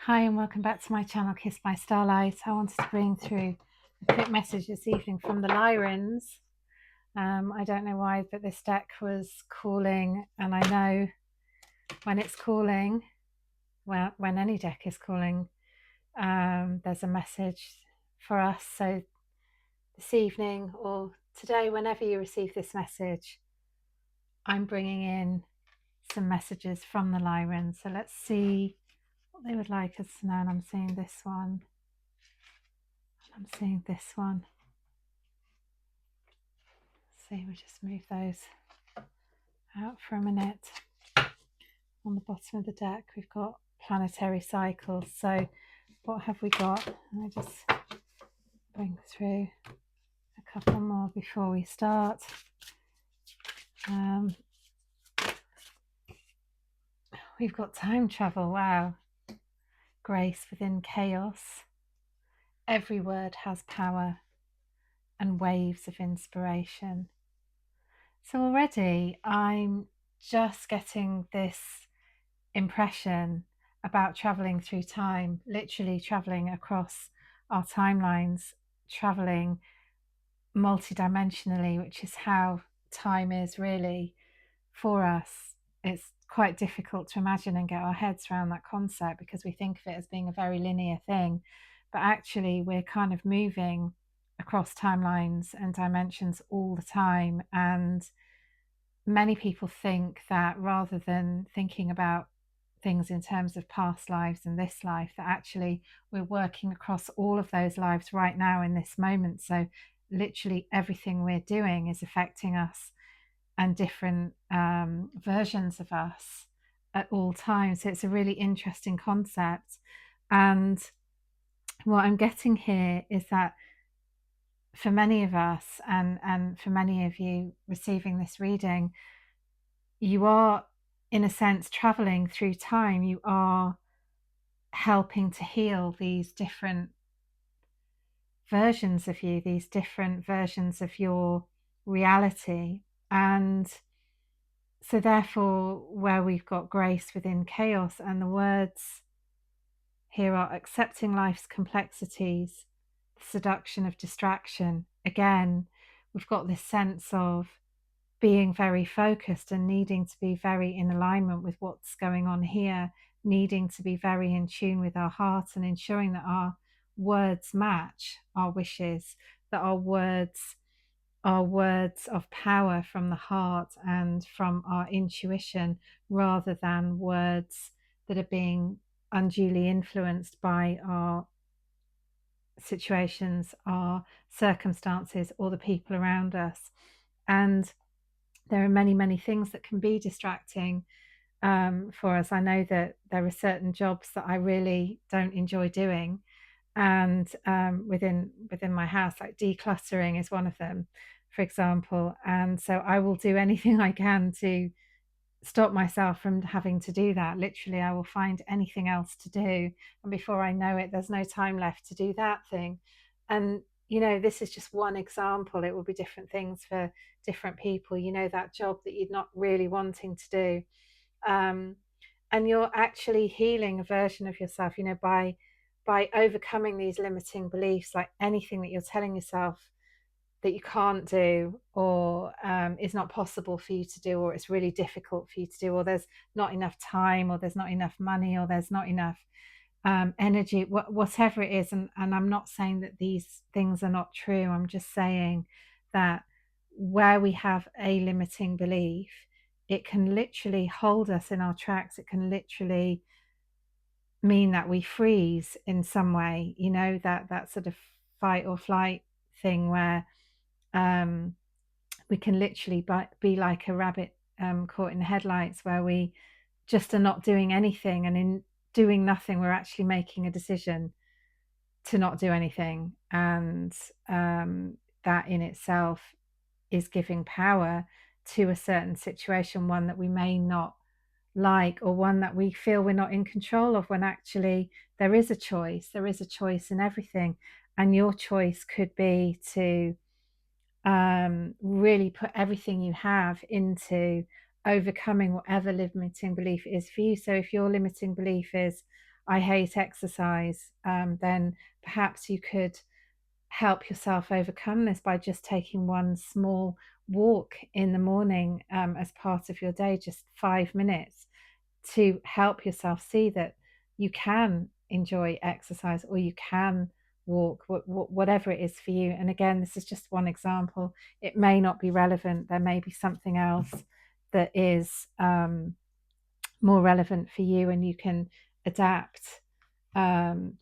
Hi and welcome back to my channel Kiss by Starlight. I wanted to bring through a quick message this evening from the Lyrans. I don't know why, but this deck was calling, and I know when it's calling, well, when any deck is calling, there's a message for us. So this evening or today, whenever you receive this message, I'm bringing in some messages from the Lyrans. So let's see what they would like us to know. And I'm seeing this one. I'm seeing this one. See, we just move those out for a minute. On the bottom of the deck, we've got planetary cycles. So what have we got? I just bring through a couple more before we start. We've got time travel. Wow. Grace within chaos. Every word has power, and waves of inspiration. So already I'm just getting this impression about traveling through time, literally traveling across our timelines, traveling multidimensionally, which is how time is really for us. It's quite difficult to imagine and get our heads around that concept because we think of it as being a very linear thing, but actually we're kind of moving across timelines and dimensions all the time. And many people think that rather than thinking about things in terms of past lives and this life, that actually we're working across all of those lives right now in this moment. So literally everything we're doing is affecting us and different versions of us at all times. So it's a really interesting concept. And what I'm getting here is that for many of us, and for many of you receiving this reading, you are, in a sense, traveling through time. You are helping to heal these different versions of you, these different versions of your reality. And so therefore, where we've got grace within chaos, and the words here are accepting life's complexities, the seduction of distraction. Again, we've got this sense of being very focused and needing to be very in alignment with what's going on here, needing to be very in tune with our heart and ensuring that our words match our wishes, that our words are words of power from the heart and from our intuition, rather than words that are being unduly influenced by our situations, our circumstances, or the people around us. And there are many, many things that can be distracting for us. I know that there are certain jobs that I really don't enjoy doing, and within my house, like decluttering is one of them, for example. And so I will do anything I can to stop myself from having to do that. Literally, I will find anything else to do, and before I know it, there's no time left to do that thing. And this is just one example. It will be different things for different people. That job that you're not really wanting to do, um, and you're actually healing a version of yourself, by overcoming these limiting beliefs, like anything that you're telling yourself that you can't do, or is not possible for you to do, or it's really difficult for you to do, or there's not enough time, or there's not enough money, or there's not enough energy, whatever it is. And I'm not saying that these things are not true. I'm just saying that where we have a limiting belief, it can literally hold us in our tracks. It can literally mean that we freeze in some way, that sort of fight or flight thing where we can literally be like a rabbit caught in the headlights, where we just are not doing anything, and in doing nothing we're actually making a decision to not do anything. And that in itself is giving power to a certain situation, one that we may not like, or one that we feel we're not in control of, when actually there is a choice. There is a choice in everything, and your choice could be to really put everything you have into overcoming whatever limiting belief is for you. So if your limiting belief is, I hate exercise, then perhaps you could help yourself overcome this by just taking one small walk in the morning, as part of your day, just 5 minutes, to help yourself see that you can enjoy exercise or you can walk, whatever it is for you. And again, this is just one example. It may not be relevant. There may be something else that is more relevant for you, and you can adapt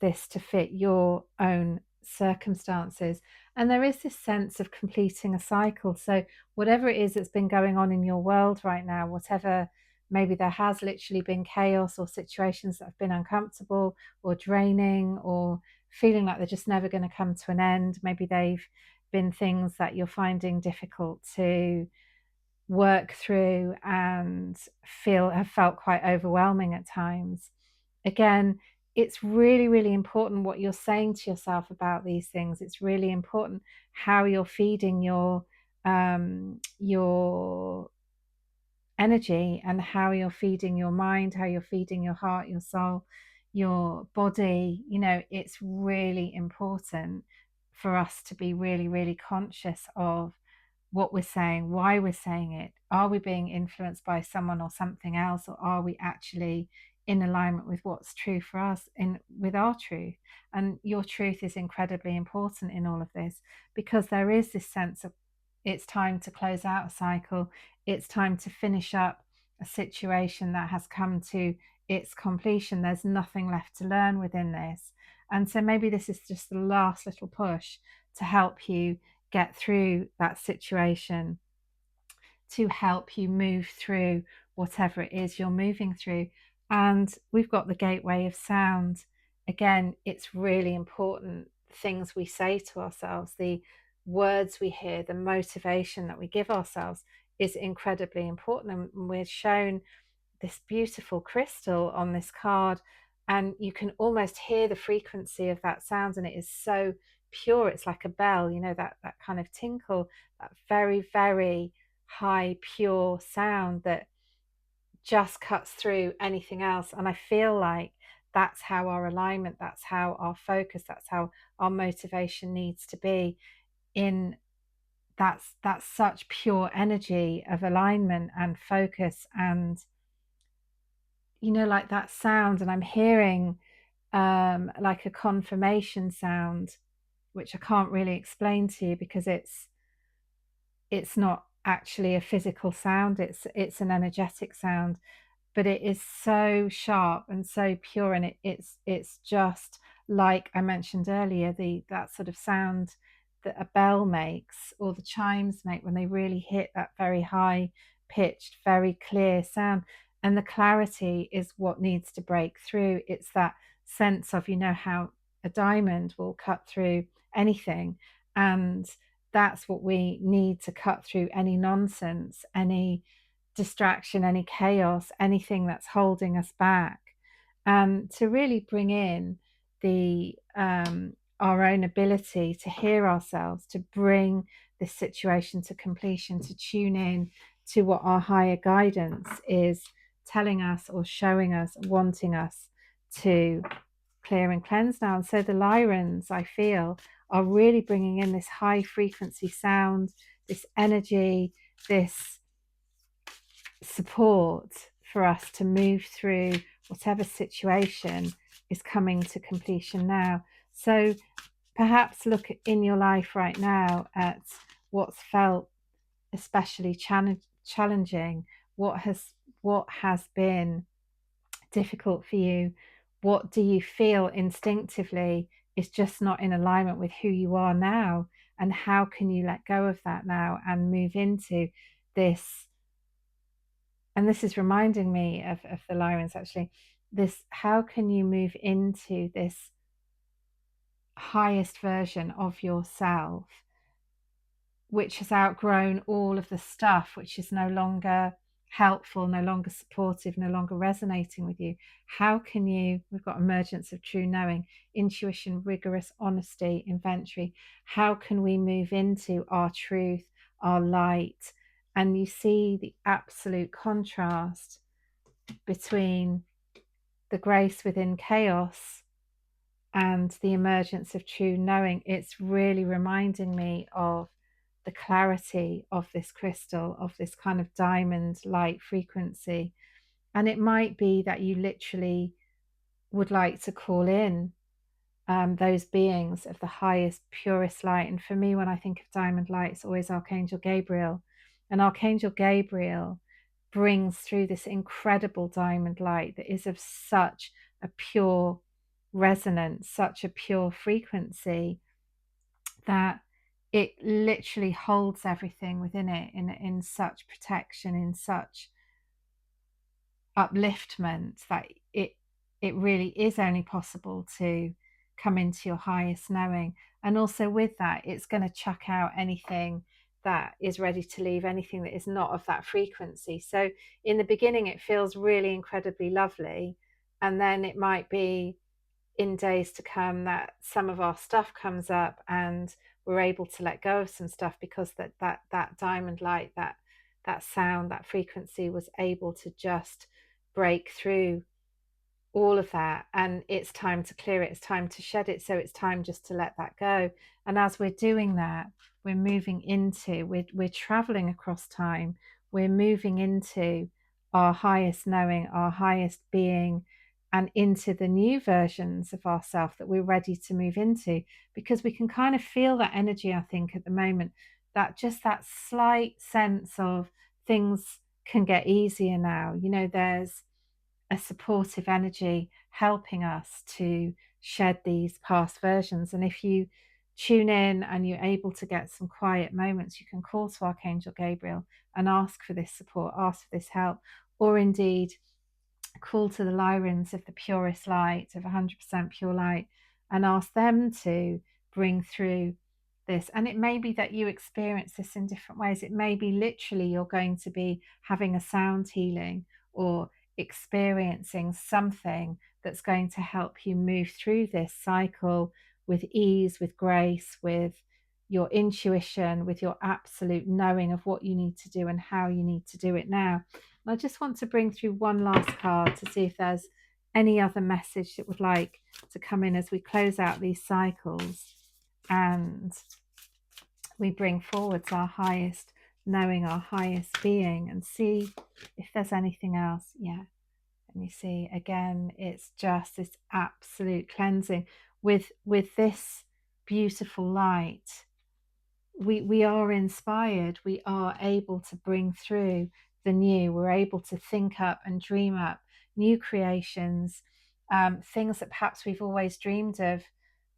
this to fit your own circumstances. And there is this sense of completing a cycle. So, whatever it is that's been going on in your world right now, whatever, maybe there has literally been chaos or situations that have been uncomfortable or draining or feeling like they're just never going to come to an end. Maybe they've been things that you're finding difficult to work through and have felt quite overwhelming at times. Again, it's really, really important what you're saying to yourself about these things. It's really important how you're feeding your energy, and how you're feeding your mind, how you're feeding your heart, your soul, your body. It's really important for us to be really, really conscious of what we're saying, why we're saying it. Are we being influenced by someone or something else, or are we actually in alignment with what's true for us, with our truth? And your truth is incredibly important in all of this, because there is this sense of it's time to close out a cycle. It's time to finish up a situation that has come to its completion. There's nothing left to learn within this. And so maybe this is just the last little push to help you get through that situation, to help you move through whatever it is you're moving through. And we've got the gateway of sound. Again, it's really important things we say to ourselves, the words we hear, the motivation that we give ourselves is incredibly important. And we're shown this beautiful crystal on this card, and you can almost hear the frequency of that sound, and it is so pure. It's like a bell, that kind of tinkle, that very, very high pure sound that just cuts through anything else. And I feel like that's how our alignment, that's how our focus, that's how our motivation needs to be. In that's such pure energy of alignment and focus, and like that sound. And I'm hearing like a confirmation sound, which I can't really explain to you because it's not actually a physical sound. It's an energetic sound, but it is so sharp and so pure, and it's just like I mentioned earlier, that sort of sound that a bell makes, or the chimes make, when they really hit that very high pitched, very clear sound. And the clarity is what needs to break through. It's that sense of, how a diamond will cut through anything, and that's what we need to cut through any nonsense, any distraction, any chaos, anything that's holding us back, to really bring in the our own ability to hear ourselves, to bring this situation to completion, to tune in to what our higher guidance is telling us or showing us, wanting us to clear and cleanse now. And so the Lyrans, I feel, are really bringing in this high frequency sound, this energy, this support for us to move through whatever situation is coming to completion now. So perhaps look in your life right now at what's felt especially challenging, what has been difficult for you. What do you feel instinctively is just not in alignment with who you are now? And how can you let go of that now and move into this? And this is reminding me of the Lyrans, actually. How can you move into this highest version of yourself, which has outgrown all of the stuff which is no longer helpful, no longer supportive, no longer resonating with you? How can we've got emergence of true knowing, intuition, rigorous honesty, inventory. How can we move into our truth, our light? And you see the absolute contrast between the grace within chaos and the emergence of true knowing, it's really reminding me of the clarity of this crystal, of this kind of diamond light frequency. And it might be that you literally would like to call in those beings of the highest, purest light. And for me, when I think of diamond light, it's always Archangel Gabriel. And Archangel Gabriel brings through this incredible diamond light that is of such a pure resonance, such a pure frequency, that it literally holds everything within it in such protection, in such upliftment, that it really is only possible to come into your highest knowing. And also with that, it's going to chuck out anything that is ready to leave, anything that is not of that frequency. So in the beginning it feels really incredibly lovely, and then it might be in days to come that some of our stuff comes up and we're able to let go of some stuff, because that diamond light, that sound, that frequency was able to just break through all of that, and it's time to clear it, it's time to shed it. So it's time just to let that go. And as we're doing that, we're moving into, we're traveling across time, we're moving into our highest knowing, our highest being, and into the new versions of ourselves that we're ready to move into. Because we can kind of feel that energy, I think, at the moment, that just that slight sense of things can get easier now. You know, there's a supportive energy helping us to shed these past versions. And if you tune in and you're able to get some quiet moments, you can call to Archangel Gabriel and ask for this support, ask for this help, or indeed call to the Lyrans of the purest light, of 100% pure light, and ask them to bring through this. And it may be that you experience this in different ways. It may be literally you're going to be having a sound healing or experiencing something that's going to help you move through this cycle with ease, with grace, with your intuition, with your absolute knowing of what you need to do and how you need to do it now. And I just want to bring through one last card to see if there's any other message that would like to come in as we close out these cycles and we bring forwards our highest knowing, our highest being, and see if there's anything else. Yeah. And you see, again, it's just this absolute cleansing with this beautiful light. We are inspired, we are able to bring through the new, we're able to think up and dream up new creations, things that perhaps we've always dreamed of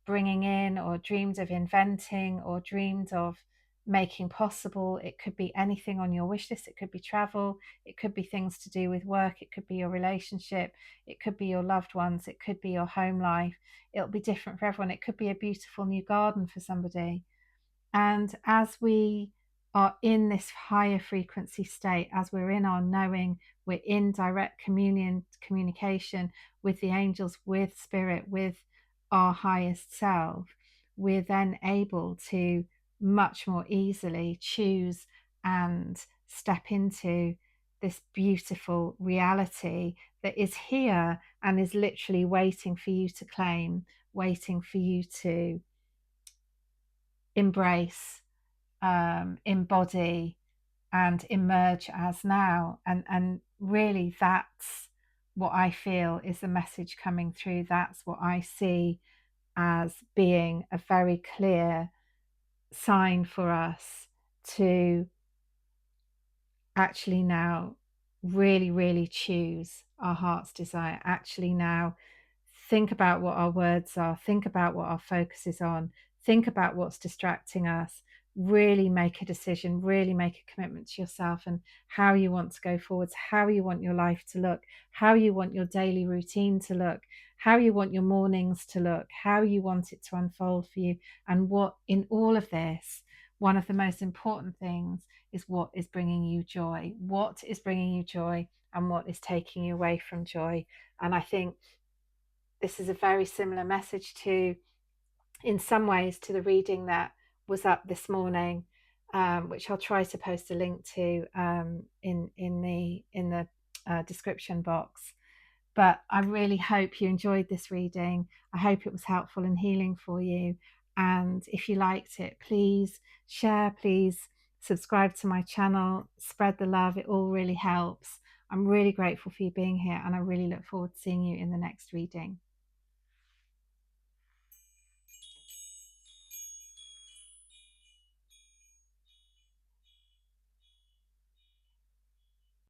bringing in, or dreamed of inventing, or dreamed of making possible. It could be anything on your wish list. It could be travel, it could be things to do with work, it could be your relationship, it could be your loved ones, it could be your home life. It'll be different for everyone. It could be a beautiful new garden for somebody. And as we are in this higher frequency state, as we're in our knowing, we're in direct communication with the angels, with spirit, with our highest self, we're then able to much more easily choose and step into this beautiful reality that is here and is literally waiting for you to claim, waiting for you to embrace, embody, and emerge as now. And really, that's what I feel is the message coming through. That's what I see as being a very clear sign for us to actually now really choose our heart's desire. Actually now think about what our words are, think about what our focus is on, think about what's distracting us, really make a decision, really make a commitment to yourself and how you want to go forwards, how you want your life to look, how you want your daily routine to look, how you want your mornings to look, how you want it to unfold for you. And what in all of this, one of the most important things is what is bringing you joy, what is bringing you joy and what is taking you away from joy. And I think this is a very similar message to, in some ways, to the reading that was up this morning, which I'll try to post a link to in the description box. But I really hope you enjoyed this reading. I hope it was helpful and healing for you. And if you liked it, please share, please subscribe to my channel, spread the love. It all really helps. I'm really grateful for you being here, and I really look forward to seeing you in the next reading.